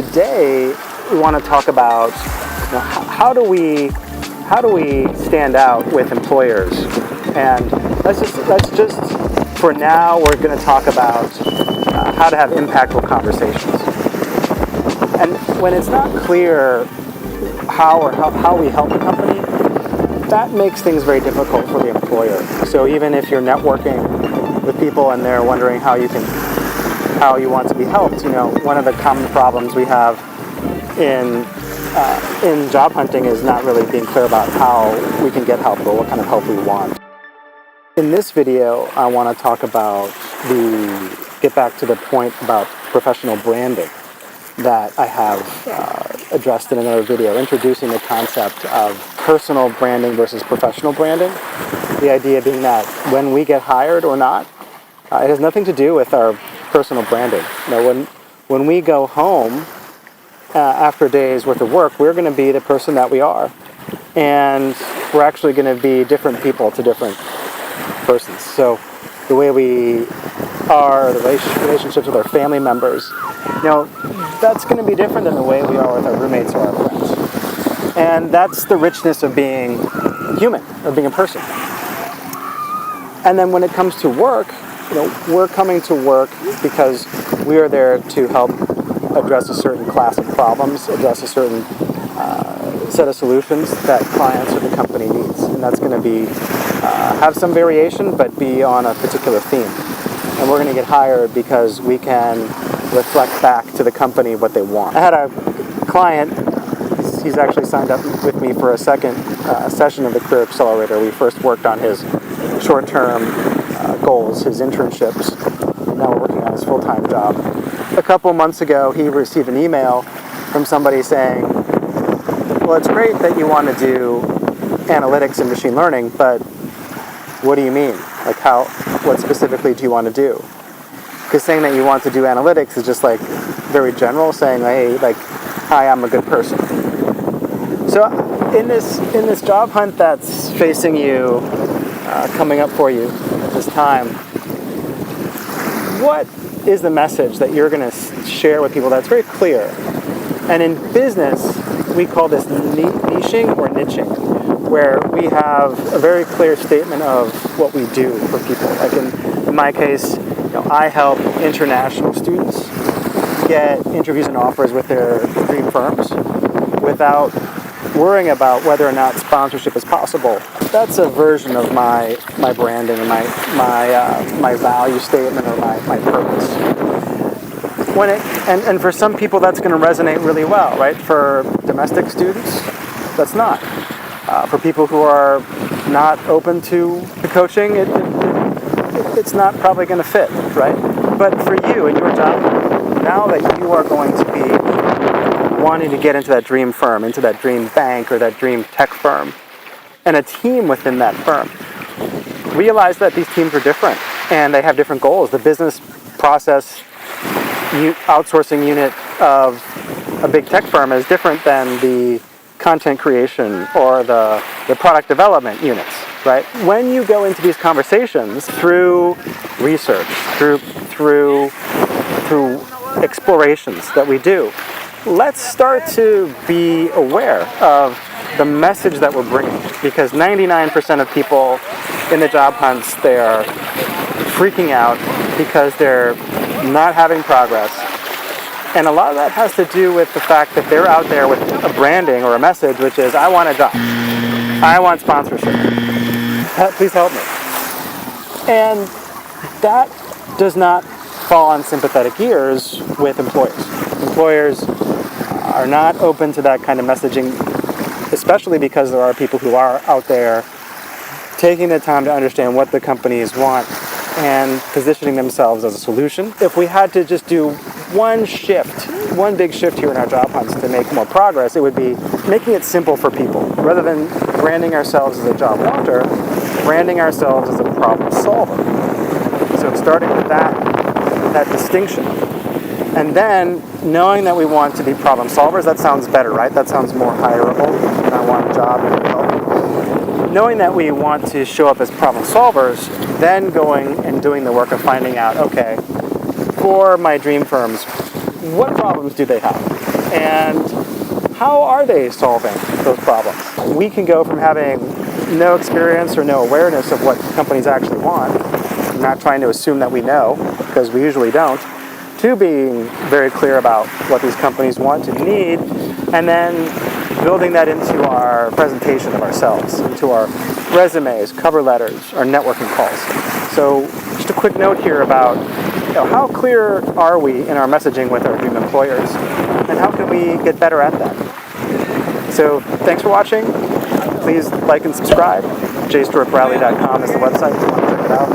today we want to talk about how do we stand out with employers, and let's just for now we're going to talk about how to have impactful conversations. And when it's not clear how we help a company, that makes things very difficult for the employer. So even if you're networking with people and they're wondering how you want to be helped, one of the common problems we have in job hunting is not really being clear about how we can get help or what kind of help we want. In this video, I want to talk about get back to the point about professional branding that I have addressed in another video, introducing the concept of personal branding versus professional branding. The idea being that when we get hired or not, it has nothing to do with our personal branding. When we go home after a day's worth of work, we're going to be the person that we are, and we're actually going to be different people to different persons. So the way we are, the relationships with our family members, that's going to be different than the way we are with our roommates or our friends. And that's the richness of being human, of being a person. And then when it comes to work, we're coming to work because we are there to help address a certain class of problems, address a certain set of solutions that clients or the company needs. And that's going to be, have some variation, but be on a particular theme. And we're going to get hired because we can reflect back to the company what they want. I had a client, he's actually signed up with me for a second session of the Career Accelerator. We first worked on his short-term goals, his internships. Now we're working on his full-time job. A couple months ago, he received an email from somebody saying, well, it's great that you want to do analytics and machine learning, but what do you mean? What specifically do you want to do? Because saying that you want to do analytics is just very general, saying, hey, hi, I'm a good person. So in this job hunt that's facing you, coming up for you at this time, what is the message that you're going to share with people that's very clear? And in business, we call this niching or niching, where we have a very clear statement of what we do for people. Like in my case, I help international students get interviews and offers with their dream firms without worrying about whether or not sponsorship is possible. That's a version of my branding and my value statement or my purpose. And for some people that's going to resonate really well, right? For domestic students, that's not. For people who are not open to the coaching, it's not probably going to fit, right? But for you in your job, now that you are going to be wanting to get into that dream firm, into that dream bank or that dream tech firm, and a team within that firm, realize that these teams are different and they have different goals. The business process outsourcing unit of a big tech firm is different than the content creation or the product development units, right? When you go into these conversations through research, through explorations that we do, let's start to be aware of the message that we're bringing, because 99% of people in the job hunts, they're freaking out because they're not having progress. And a lot of that has to do with the fact that they're out there with a branding or a message, which is, I want a job. I want sponsorship. Please help me. And that does not fall on sympathetic ears with employers. Employers are not open to that kind of messaging, especially because there are people who are out there taking the time to understand what the companies want and positioning themselves as a solution. If we had to just do one big shift here in our job hunts to make more progress, it would be making it simple for people. Rather than branding ourselves as a job wanter, branding ourselves as a problem solver. So starting with that distinction. And then knowing that we want to be problem solvers, that sounds better, right? That sounds more hireable than I want a job and help. Knowing that we want to show up as problem solvers, then going and doing the work of finding out, okay, for my dream firms, what problems do they have? and how are they solving those problems? We can go from having no experience or no awareness of what companies actually want, not trying to assume that we know, because we usually don't, to being very clear about what these companies want and need, and then building that into our presentation of ourselves, into our resumes, cover letters, our networking calls. So just a quick note here about how clear are we in our messaging with our dream employers, and how can we get better at that? So thanks for watching. Please like and subscribe. JStewartBradley.com is the website if you want to check it out.